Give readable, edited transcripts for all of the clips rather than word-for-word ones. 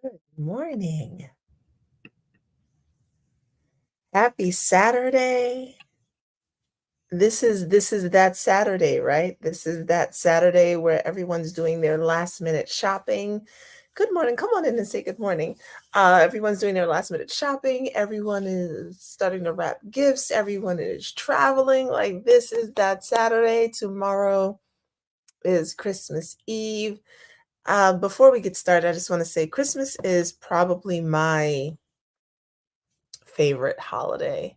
Good morning. Happy Saturday. This is that Saturday, right? This is that Saturday where everyone's doing their last minute shopping. Good morning. Come on in and say good morning. Everyone's doing their last minute shopping. Everyone is starting to wrap gifts. Everyone is traveling. Like this is that Saturday. Tomorrow is Christmas Eve. Before we get started, I just want to say Christmas is probably my favorite holiday.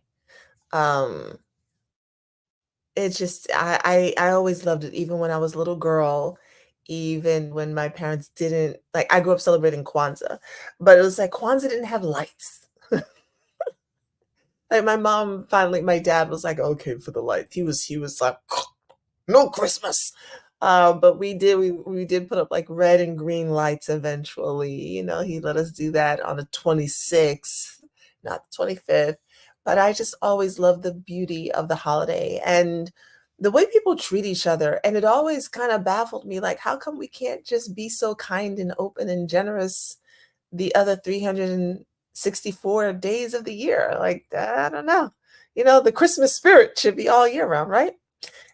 Um, it just I always loved it even when I was a little girl, even when my parents didn't like I grew up celebrating Kwanzaa, but it was like Kwanzaa didn't have lights. Like my dad was like, "Okay for the lights." He was like, "No Christmas." But we did put up like red and green lights eventually. He let us do that on the 26th, not the 25th. But I just always loved the beauty of the holiday and the way people treat each other. And it always kind of baffled me, like, how come we can't just be so kind and open and generous the other 364 days of the year? Like, I don't know. The Christmas spirit should be all year round, right?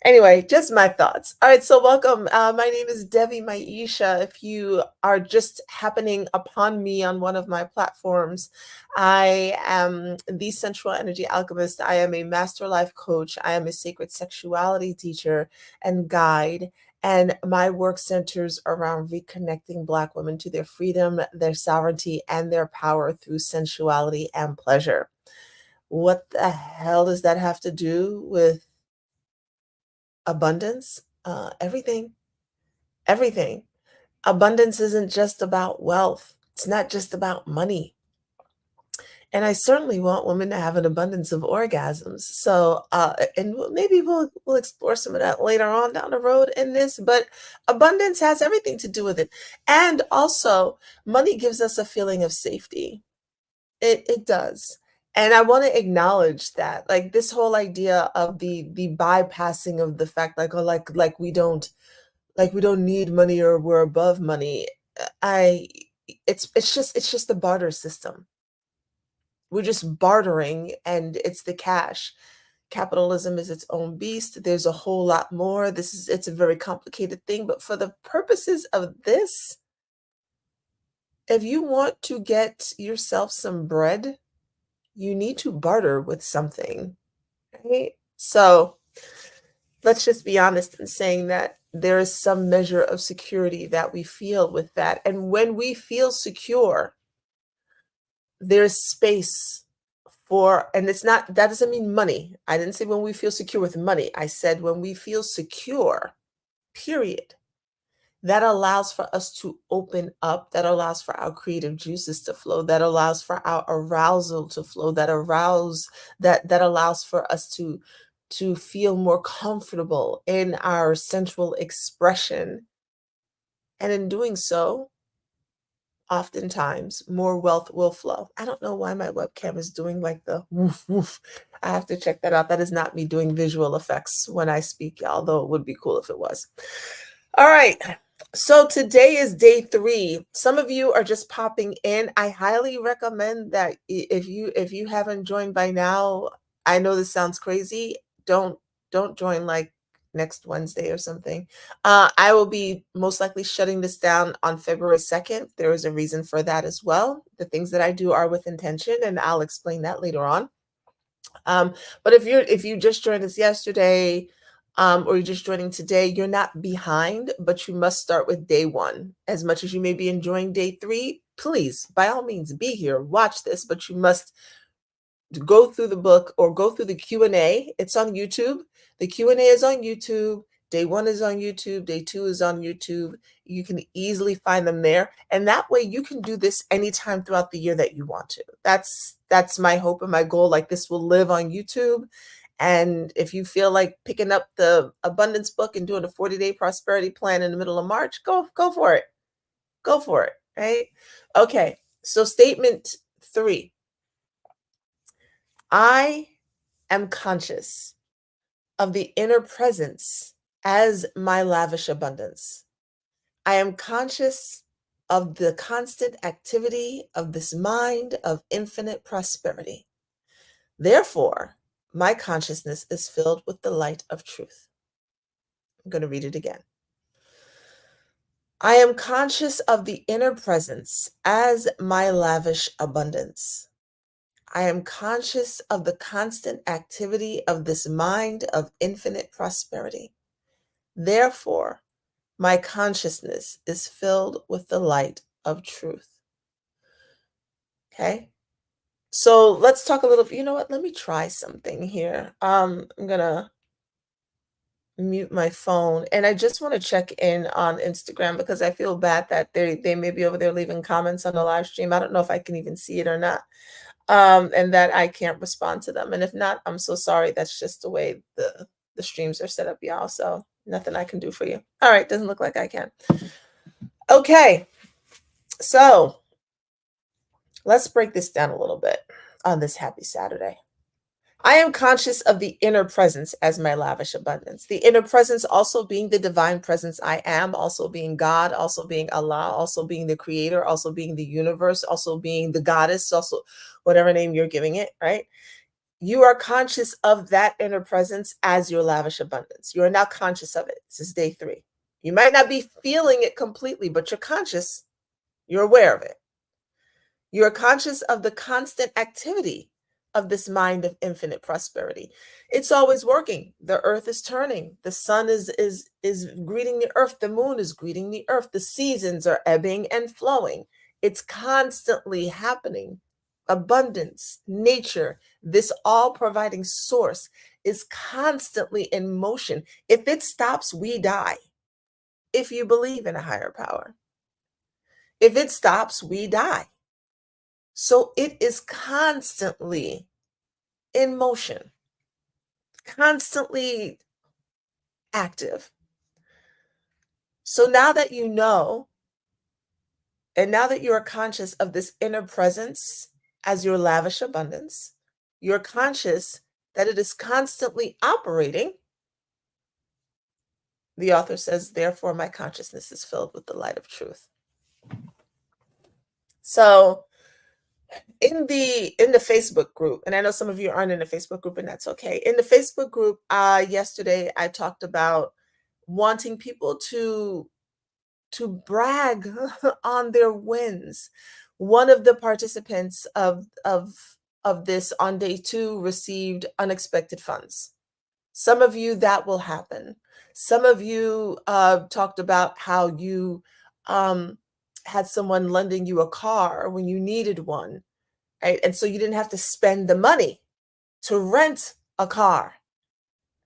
Anyway, just my thoughts. All right, so welcome. My name is Devi Maisha. If you are just happening upon me on one of my platforms, I am the Sensual Energy Alchemist. I am a master life coach. I am a sacred sexuality teacher and guide. And my work centers around reconnecting Black women to their freedom, their sovereignty, and their power through sensuality and pleasure. What the hell does that have to do with abundance? Everything, everything. Abundance isn't just about wealth. It's not just about money. And I certainly want women to have an abundance of orgasms. So, maybe we'll explore some of that later on down the road in this. But abundance has everything to do with it, and also money gives us a feeling of safety. It does. And I want to acknowledge that, like this whole idea of the bypassing of the fact, like, oh, like we don't need money or we're above money. I it's just the barter system. We're just bartering and it's the cash. Capitalism is its own beast. There's a whole lot more. It's a very complicated thing, but for the purposes of this, if you want to get yourself some bread, you need to barter with something, right? So, let's just be honest in saying that there is some measure of security that we feel with that. And when we feel secure, there's space for, and that doesn't mean money. I didn't say when we feel secure with money. I said when we feel secure, period. That allows for us to open up, that allows for our creative juices to flow, that allows for our arousal to flow, that allows for us to feel more comfortable in our sensual expression. And in doing so, oftentimes more wealth will flow. I don't know why my webcam is doing like the woof woof. I have to check that out. That is not me doing visual effects when I speak, although it would be cool if it was. All right. So today is day 3. Some of you are just popping in. I highly recommend that if you haven't joined by now, I know this sounds crazy. Don't join like next Wednesday or something. I will be most likely shutting this down on February 2nd. There is a reason for that as well. The things that I do are with intention, and I'll explain that later on. But if you just joined us yesterday, or you're just joining today, you're not behind, but you must start with day 1. As much as you may be enjoying day 3, please, by all means, be here, watch this, but you must go through the book or go through the Q&A. It's on YouTube. The Q&A is on YouTube. Day 1 is on YouTube. Day 2 is on YouTube. You can easily find them there. And that way you can do this anytime throughout the year that you want to. That's my hope and my goal. Like this will live on YouTube. And if you feel like picking up the abundance book and doing a 40-day prosperity plan in the middle of March, go for it. Go for it. Right? Okay. So statement 3. I am conscious of the inner presence as my lavish abundance. I am conscious of the constant activity of this mind of infinite prosperity. Therefore, my consciousness is filled with the light of truth. I'm going to read it again. I am conscious of the inner presence as my lavish abundance. I am conscious of the constant activity of this mind of infinite prosperity. Therefore, my consciousness is filled with the light of truth. Okay? So let's talk a little, you know what? Let me try something here. I'm going to mute my phone, and I just want to check in on Instagram because I feel bad that they may be over there leaving comments on the live stream. I don't know if I can even see it or not. And that I can't respond to them. And if not, I'm so sorry. That's just the way the streams are set up, y'all. So nothing I can do for you. All right, doesn't look like I can. Okay, so let's break this down a little bit on this happy Saturday. I am conscious of the inner presence as my lavish abundance. The inner presence also being the divine presence I am, also being God, also being Allah, also being the creator, also being the universe, also being the goddess, also whatever name you're giving it, right? You are conscious of that inner presence as your lavish abundance. You are now conscious of it. This is day 3. You might not be feeling it completely, but you're conscious. You're aware of it. You are conscious of the constant activity of this mind of infinite prosperity. It's always working. The earth is turning. The sun is greeting the earth. The moon is greeting the earth. The seasons are ebbing and flowing. It's constantly happening. Abundance, nature, this all providing source is constantly in motion. If it stops, we die. If you believe in a higher power. If it stops, we die. So it is constantly in motion, constantly active. So now that you know, and now that you are conscious of this inner presence as your lavish abundance, you're conscious that it is constantly operating. The author says, therefore, my consciousness is filled with the light of truth. So in the Facebook group, and I know some of you aren't in the Facebook group, and that's okay. In the Facebook group, yesterday I talked about wanting people to brag on their wins. One of the participants of this on day 2 received unexpected funds. Some of you, that will happen. Some of you talked about how you had someone lending you a car when you needed one. Right? And so you didn't have to spend the money to rent a car,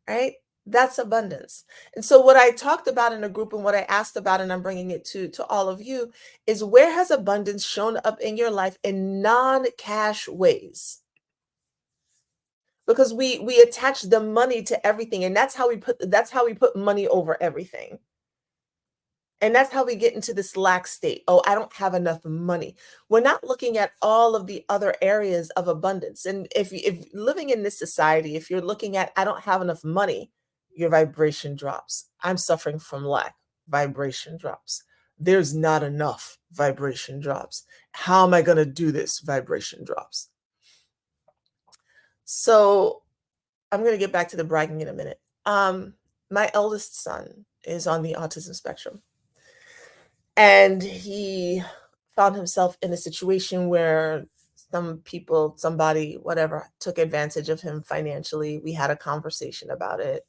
right? That's abundance. And so what I talked about in a group and what I asked about, and I'm bringing it to all of you, is where has abundance shown up in your life in non-cash ways? Because we attach the money to everything, and that's how we put money over everything. And that's how we get into this lack state. Oh, I don't have enough money. We're not looking at all of the other areas of abundance. And if living in this society, if you're looking at, I don't have enough money, your vibration drops. I'm suffering from lack, vibration drops. There's not enough, vibration drops. How am I going to do this? Vibration drops. So I'm going to get back to the bragging in a minute. My eldest son is on the autism spectrum. And he found himself in a situation where some people, somebody, whatever, took advantage of him financially. We had a conversation about it.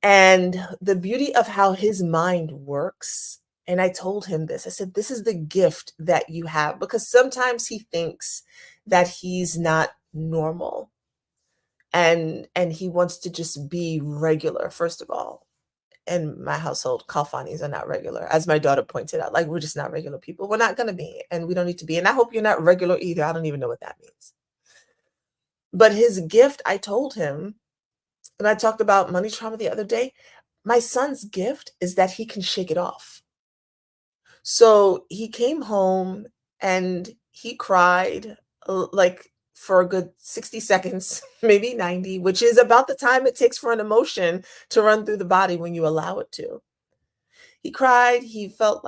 And the beauty of how his mind works, and I told him this, I said, this is the gift that you have, because sometimes he thinks that he's not normal. And he wants to just be regular, first of all. In my household, Kalfanis are not regular. As my daughter pointed out, like, we're just not regular people. We're not going to be, and we don't need to be. And I hope you're not regular either. I don't even know what that means. But his gift, I told him, and I talked about money trauma the other day, my son's gift is that he can shake it off. So he came home and he cried like for a good 60 seconds, maybe 90, which is about the time it takes for an emotion to run through the body when you allow it to. He cried, he felt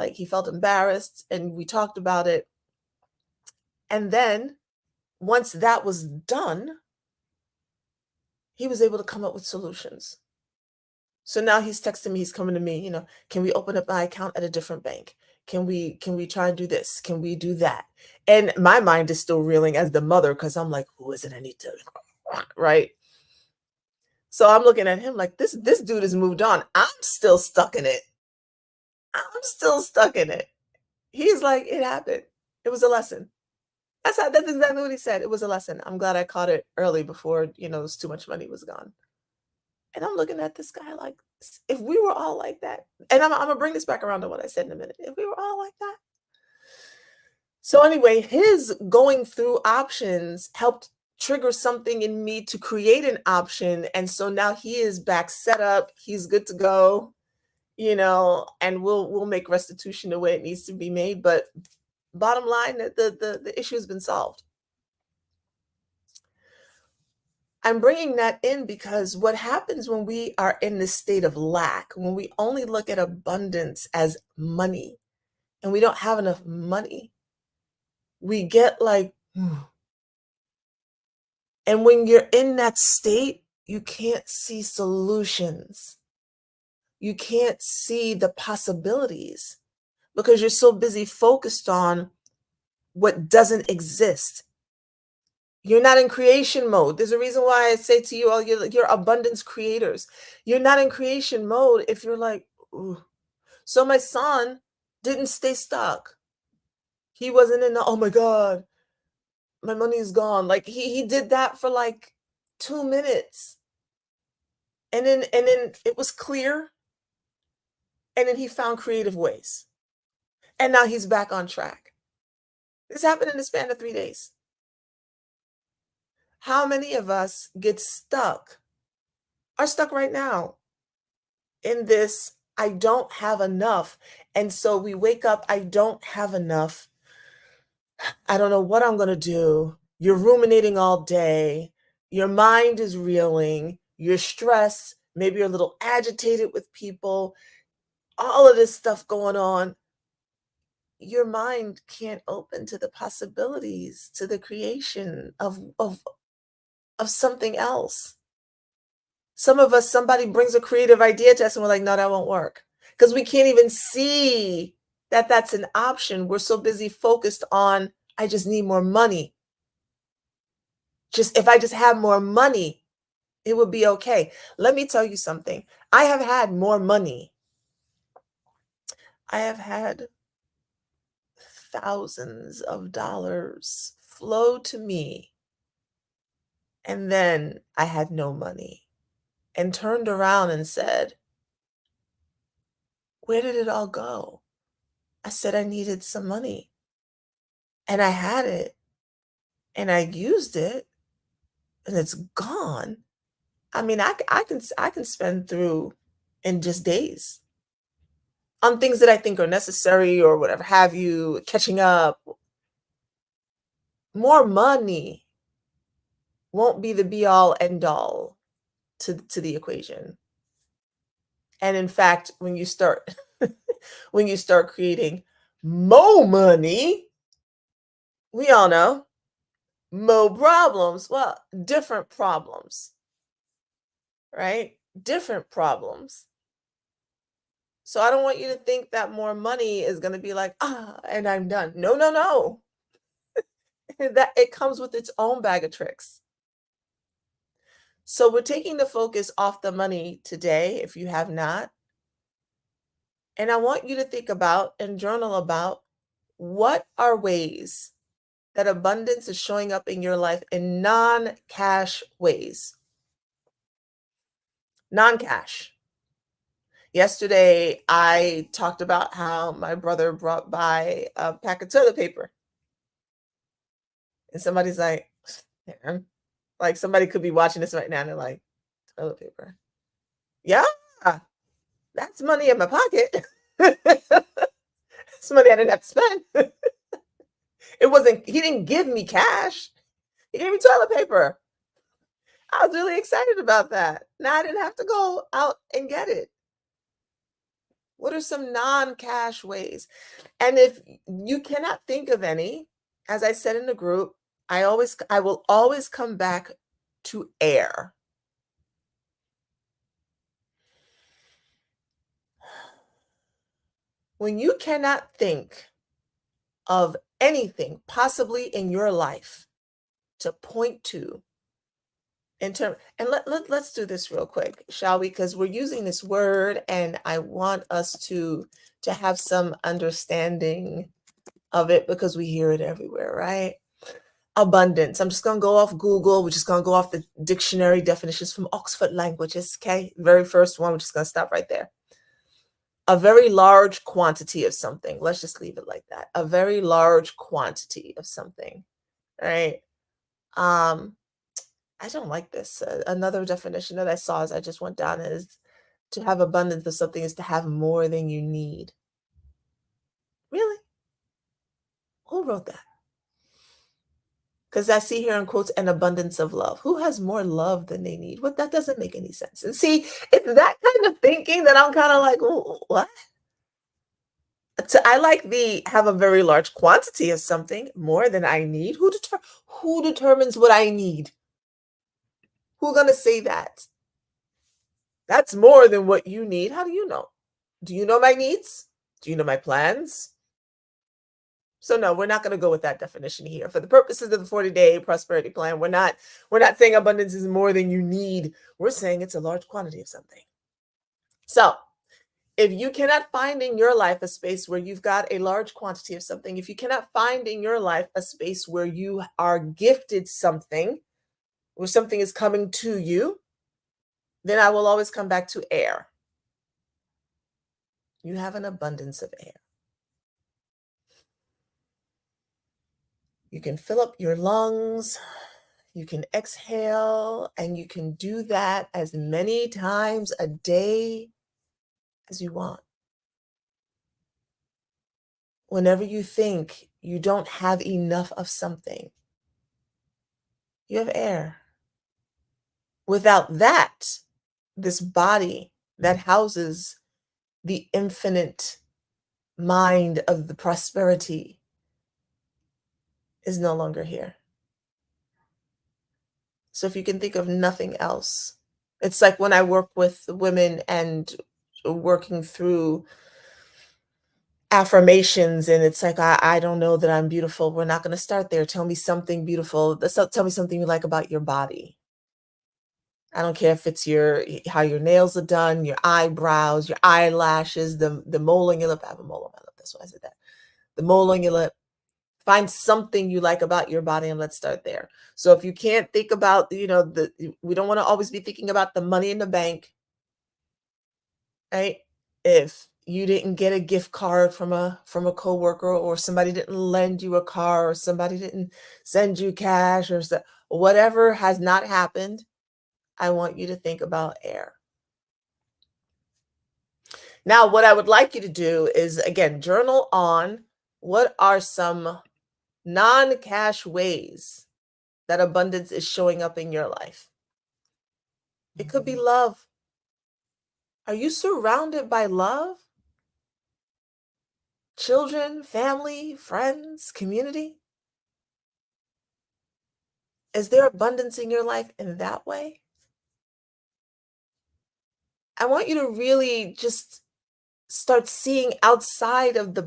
embarrassed, and we talked about it. And then once that was done, he was able to come up with solutions. So now he's texting me, he's coming to me, "Can we open up my account at a different bank? Can we try and do this? Can we do that?" And my mind is still reeling as the mother because I'm like, "Who is it I need to," right? So I'm looking at him like this dude has moved on. I'm still stuck in it. I'm still stuck in it. He's like, "It happened. It was a lesson." That's exactly what he said. It was a lesson. I'm glad I caught it early before, too much money was gone. And I'm looking at this guy like, if we were all like that, and I'm gonna bring this back around to what I said in a minute. If we were all like that. So anyway, his going through options helped trigger something in me to create an option. And so now he is back set up. He's good to go, and we'll make restitution the way it needs to be made. But bottom line, the issue has been solved. I'm bringing that in because what happens when we are in this state of lack, when we only look at abundance as money and we don't have enough money, we get like, and when you're in that state, you can't see solutions. You can't see the possibilities because you're so busy focused on what doesn't exist. You're not in creation mode. There's a reason why I say to you, all you're abundance creators. You're not in creation mode if you're like, ooh. So my son didn't stay stuck. He wasn't in the, oh my God, my money is gone. Like he did that for like 2 minutes. And then it was clear. And then he found creative ways. And now he's back on track. This happened in the span of 3 days. How many of us get stuck, are stuck right now in this, I don't have enough. And so we wake up, I don't have enough. I don't know what I'm going to do. You're ruminating all day. Your mind is reeling. You're stressed. Maybe you're a little agitated with people. All of this stuff going on. Your mind can't open to the possibilities, to the creation of something else. Some of us, somebody brings a creative idea to us and we're like, no, that won't work. Because we can't even see that that's an option. We're so busy focused on, I just need more money. Just if I just have more money, it would be okay. Let me tell you something. I have had more money. I have had thousands of dollars flow to me. And then I had no money and turned around and said, where did it all go? I said I needed some money and I had it and I used it and it's gone. I mean, I can spend through in just days on things that I think are necessary or whatever have you, catching up. More money won't be the be all end all to the equation. And in fact, when you start when you start creating more money, we all know, more problems. Well, different problems, right? Different problems. So I don't want you to think that more money is going to be like, and I'm done. No, no, no. That it comes with its own bag of tricks. So we're taking the focus off the money today, if you have not. And I want you to think about and journal about what are ways that abundance is showing up in your life in non-cash ways. Non-cash. Yesterday, I talked about how my brother brought by a pack of toilet paper. And somebody's like, man, like somebody could be watching this right now and they're like, toilet paper. Yeah, that's money in my pocket. It's money I didn't have to spend. It wasn't, he didn't give me cash. He gave me toilet paper. I was really excited about that. Now I didn't have to go out and get it. What are some non-cash ways? And if you cannot think of any, as I said in the group, I will always come back to air. When you cannot think of anything possibly in your life to point to in term and let's do this real quick, shall we? Because we're using this word and I want us to have some understanding of it because we hear it everywhere, right? Abundance. I'm just going to go off Google. We're just going to go off the dictionary definitions from Oxford Languages. Okay. Very first one. We're just going to stop right there. A very large quantity of something. Let's just leave it like that. A very large quantity of something. Right. Um, I don't like this. Another definition that I saw as I just went down is to have abundance of something is to have more than you need. Really? Who wrote that? Because I see here in quotes, an abundance of love. Who has more love than they need? What that doesn't make any sense. And see, it's that kind of thinking that I'm kind of like, what? So I like the have a very large quantity of something more than I need. Who determines what I need? Who gonna say that? That's more than what you need. How do you know? Do you know my needs? Do you know my plans? So no, we're not going to go with that definition here. For the purposes of the 40-day prosperity plan, we're not saying abundance is more than you need. We're saying it's a large quantity of something. So, if you cannot find in your life a space where you've got a large quantity of something, if you cannot find in your life a space where you are gifted something, where something is coming to you, then I will always come back to air. You have an abundance of air. You can fill up your lungs, you can exhale, and you can do that as many times a day as you want. Whenever you think you don't have enough of something, you have air. Without that, this body that houses the infinite mind of the prosperity is no longer here. So if you can think of nothing else, it's like when I work with women and working through affirmations and it's like, I don't know that I'm beautiful. We're not going to start there. Tell me something beautiful. Tell me something you like about your body. I don't care if it's how your nails are done, your eyebrows, your eyelashes, the mole on your lip. I have a mole on my lip. That's why I said that. The mole on your lip. Find something you like about your body and let's start there. So if you can't think about, we don't want to always be thinking about the money in the bank, right? If you didn't get a gift card from a coworker or somebody didn't lend you a car or somebody didn't send you cash or whatever has not happened, I want you to think about air. Now, what I would like you to do is, again, journal on what are some non-cash ways that abundance is showing up in your life. It could be love. Are you surrounded by love? Children, family, friends, community? Is there abundance in your life in that way? I want you to really just start seeing outside of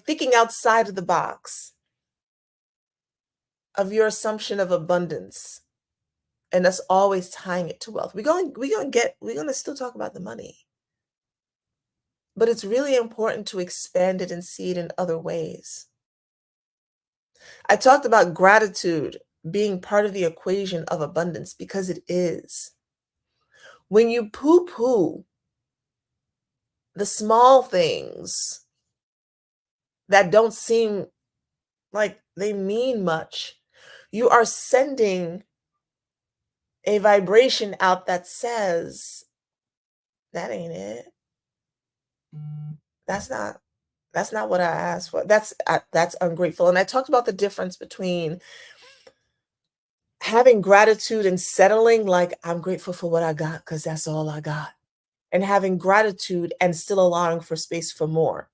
thinking outside of the box of your assumption of abundance and us always tying it to wealth. We're going to still talk about the money, but it's really important to expand it and see it in other ways. I talked about gratitude being part of the equation of abundance because it is. When you poo-poo the small things that don't seem like they mean much, you are sending a vibration out that says, that ain't it. That's not what I asked for. That's ungrateful. And I talked about the difference between having gratitude and settling, like I'm grateful for what I got because that's all I got. and having gratitude and still allowing for space for more.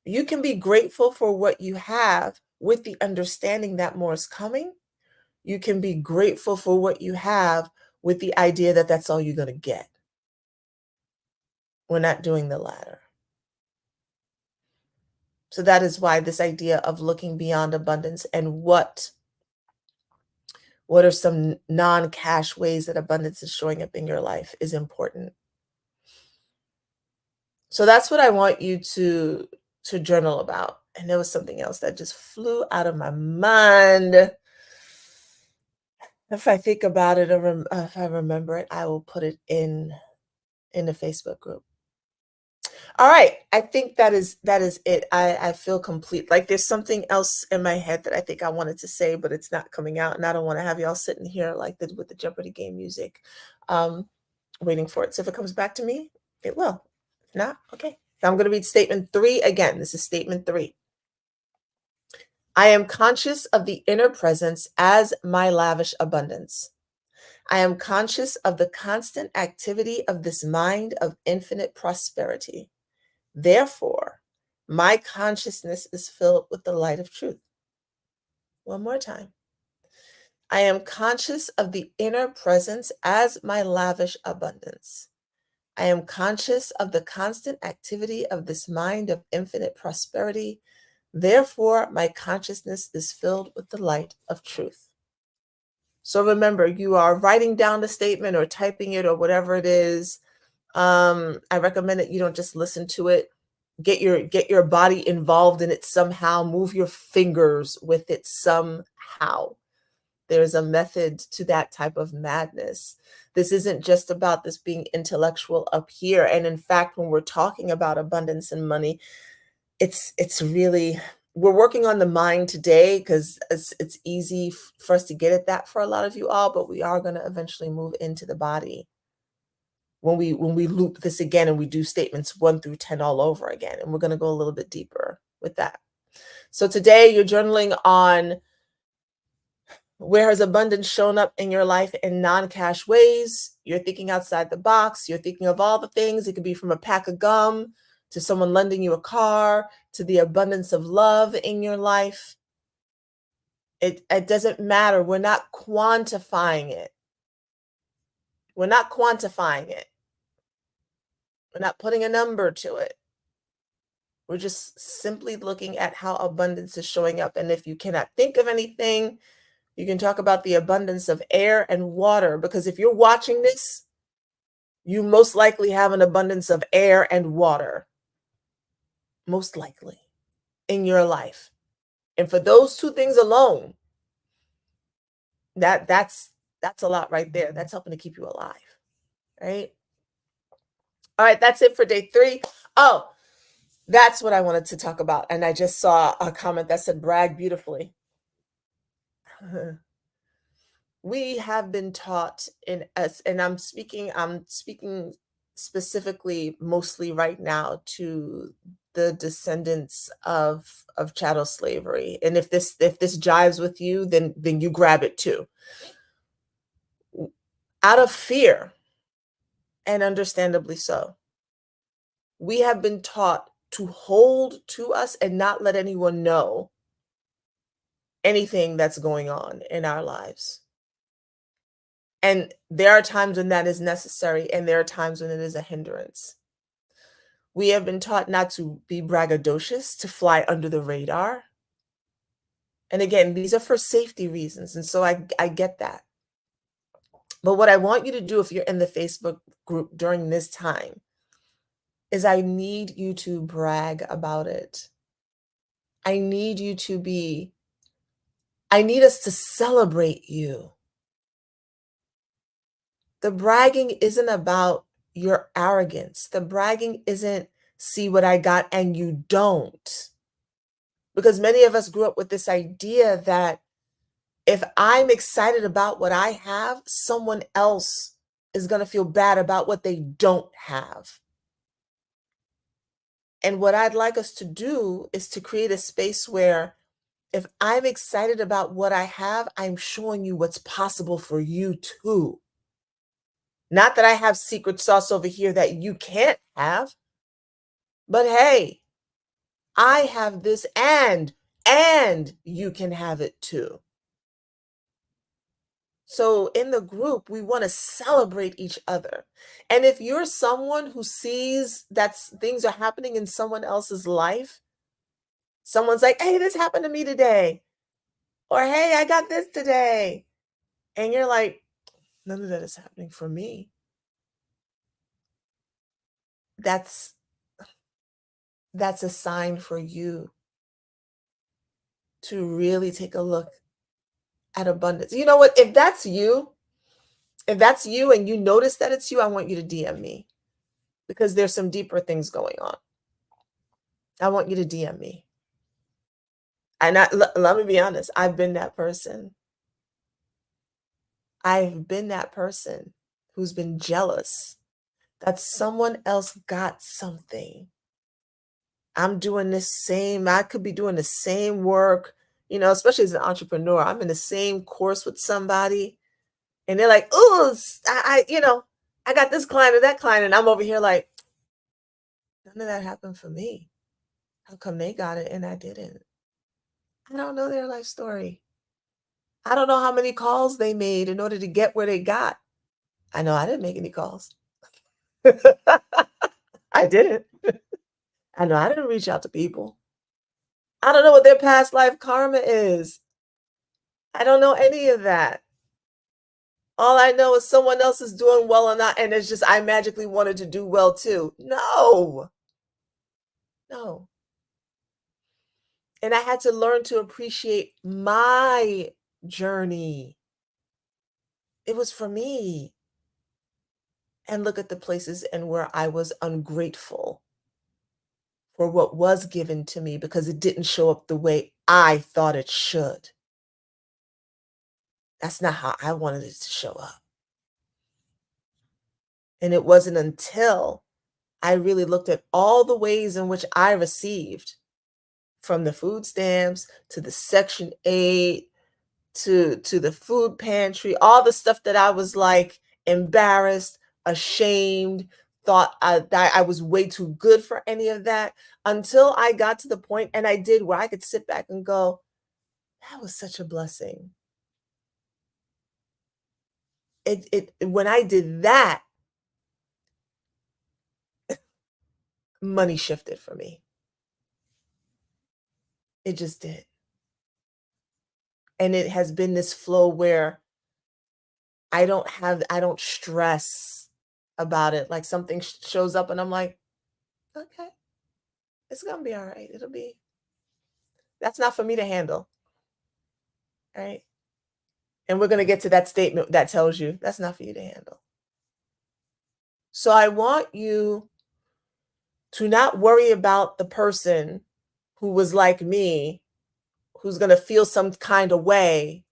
You can be grateful for what you have with the understanding that more is coming. You can be grateful for what you have with the idea that that's all you're going to get. We're not doing the latter. So that is why this idea of looking beyond abundance and what are some non-cash ways that abundance is showing up in your life is important. So that's what I want you to journal about. And there was something else that just flew out of my mind. If I think about it, or if I remember it, I will put it in the Facebook group. All right, I think that is it. I feel complete. Like there's something else in my head that I think I wanted to say, but it's not coming out, and I don't want to have y'all sitting here like with the Jeopardy game music, um, waiting for it. So if it comes back to me, it will. If not, okay. Now I'm going to read statement 3 again. This is statement 3. I am conscious of the inner presence as my lavish abundance. I am conscious of the constant activity of this mind of infinite prosperity. Therefore, my consciousness is filled with the light of truth. One more time. I am conscious of the inner presence as my lavish abundance. I am conscious of the constant activity of this mind of infinite prosperity. Therefore, my consciousness is filled with the light of truth. So remember, you are writing down the statement or typing it or whatever it is. I recommend that you don't just listen to it. Get your body involved in it somehow. Move your fingers with it somehow. There's a method to that type of madness. This isn't just about this being intellectual up here. And in fact, when we're talking about abundance and money, it's really we're working on the mind today because it's easy for us to get at that for a lot of you all, but we are going to eventually move into the body when we loop this again and we do statements 1 through 10 all over again. And we're going to go a little bit deeper with that. So today you're journaling on where has abundance shown up in your life in non-cash ways. You're thinking outside the box. You're thinking of all the things. It could be from a pack of gum to someone lending you a car to the abundance of love in your life. It doesn't matter. We're not quantifying it. We're not quantifying it. We're not putting a number to it. We're just simply looking at how abundance is showing up. And if you cannot think of anything, you can talk about the abundance of air and water, because if you're watching this, you most likely have an abundance of air and water, most likely, in your life. And for those two things alone, that's a lot right there. That's helping to keep you alive, right? All right, that's it for day 3. Oh, that's what I wanted to talk about. And I just saw a comment that said brag beautifully. We have been taught in us, and I'm speaking specifically mostly right now to the descendants of chattel slavery. And if this jives with you, then you grab it too. Out of fear, and understandably so, we have been taught to hold to us and not let anyone know anything that's going on in our lives. And there are times when that is necessary, and there are times when it is a hindrance. We have been taught not to be braggadocious, to fly under the radar. And again, these are for safety reasons. And so I get that. But what I want you to do if you're in the Facebook group during this time is I need you to brag about it. I need you to be, I need us to celebrate you. The bragging isn't about your arrogance. The bragging isn't see what I got and you don't. Because many of us grew up with this idea that if I'm excited about what I have, someone else is going to feel bad about what they don't have. And what I'd like us to do is to create a space where if I'm excited about what I have, I'm showing you what's possible for you too. Not that I have secret sauce over here that you can't have, but hey, I have this and you can have it too. So in the group, we want to celebrate each other. And if you're someone who sees that things are happening in someone else's life, someone's like, "Hey, this happened to me today." Or, "Hey, I got this today." And you're like, "None of that is happening for me." That's that's a sign for you to really take a look at abundance. You know what? If that's you and you notice that it's you, I want you to DM me because there's some deeper things going on. I want you to DM me. And let me be honest, I've been that person. I've been that person who's been jealous that someone else got something. I could be doing the same work, especially as an entrepreneur. I'm in the same course with somebody and they're like, "Oh, I got this client or that client." And I'm over here like, none of that happened for me. How come they got it and I didn't? I don't know their life story. I don't know how many calls they made in order to get where they got. I know I didn't make any calls. I didn't. I know I didn't reach out to people. I don't know what their past life karma is. I don't know any of that. All I know is someone else is doing well or not, and it's just I magically wanted to do well too. No, no. And I had to learn to appreciate my journey. It was for me. And look at the places and where I was ungrateful for what was given to me because it didn't show up the way I thought it should. That's not how I wanted it to show up. And it wasn't until I really looked at all the ways in which I received, from the food stamps to the Section 8 to the food pantry, all the stuff that I was like embarrassed, ashamed, thought that I was way too good for any of that, until I got to the point, and I did, where I could sit back and go, that was such a blessing. When I did that, money shifted for me. It just did. And it has been this flow where I don't stress about it. Like something shows up and I'm like, okay, it's gonna be all right. That's not for me to handle, right? And we're gonna get to that statement that tells you that's not for you to handle. So I want you to not worry about the person who was like me, who's gonna feel some kind of way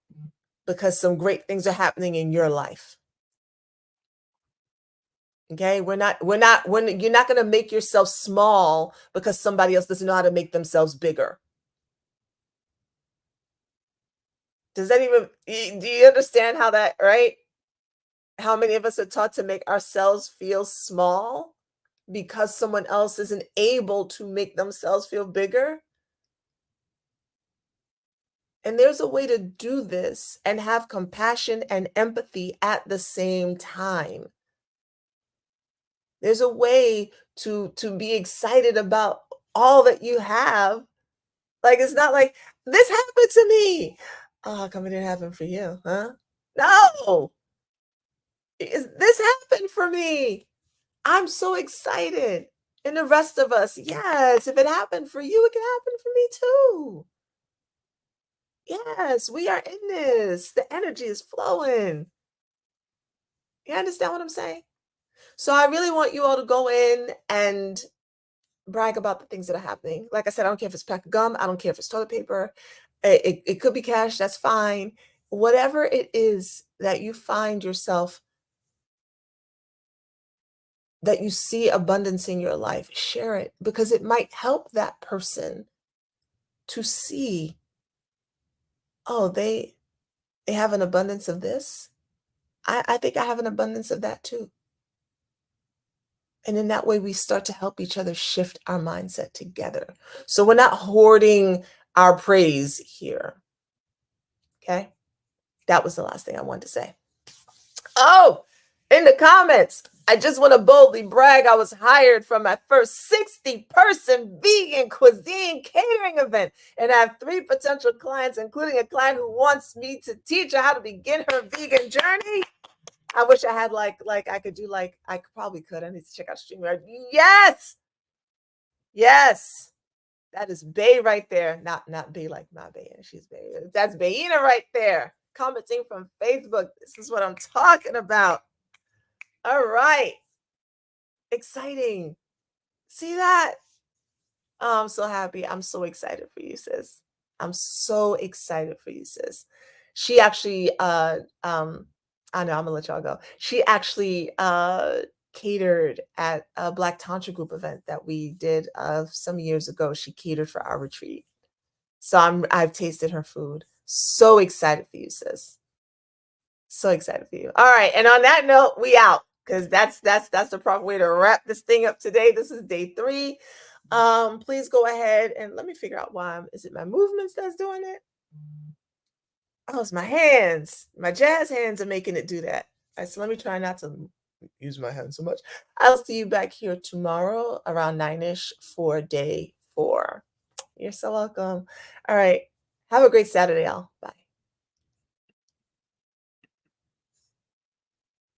because some great things are happening in your life. Okay, you're not going to make yourself small because somebody else doesn't know how to make themselves bigger. Does that even, do you understand how that, right? How many of us are taught to make ourselves feel small because someone else isn't able to make themselves feel bigger? And there's a way to do this and have compassion and empathy at the same time. There's a way to be excited about all that you have. Like, it's not like, "This happened to me." "Oh, how come it didn't happen for you, huh?" No! This happened for me. I'm so excited." And the rest of us, yes, if it happened for you, it can happen for me too. Yes, we are in this. The energy is flowing. You understand what I'm saying? So I really want you all to go in and brag about the things that are happening. Like I said, I don't care if it's a pack of gum, I don't care if it's toilet paper. It could be cash, that's fine. Whatever it is that you find yourself, that you see abundance in your life, share it because it might help that person to see, oh, they have an abundance of this. I think I have an abundance of that too. And in that way, we start to help each other shift our mindset together. So we're not hoarding our praise here. Okay. That was the last thing I wanted to say. Oh, in the comments, I just want to boldly brag. I was hired for my first 60-person vegan cuisine catering event, and I have 3 potential clients, including a client who wants me to teach her how to begin her vegan journey. I wish I had like I could do like I probably could. I need to check out StreamYard. Yes, yes. That is Bay right there. Not Bay like my Bay, and she's Bay. That's Bayina right there. Commenting from Facebook. This is what I'm talking about. All right. Exciting. See that? Oh, I'm so happy. I'm so excited for you, sis. I'm so excited for you, sis. She actually I know I'm gonna let y'all go. She actually catered at a Black Tantra group event that we did some years ago. She catered for our retreat. So I've tasted her food. So excited for you, sis. So excited for you. All right. And on that note, we out because that's the proper way to wrap this thing up today. This is day 3. Please go ahead and let me figure out why. Is it my movements that's doing it? Oh, it's my hands. My jazz hands are making it do that. All right, so let me try not to use my hands so much. I'll see you back here tomorrow around 9ish for day 4. You're so welcome. All right. Have a great Saturday, y'all. Bye.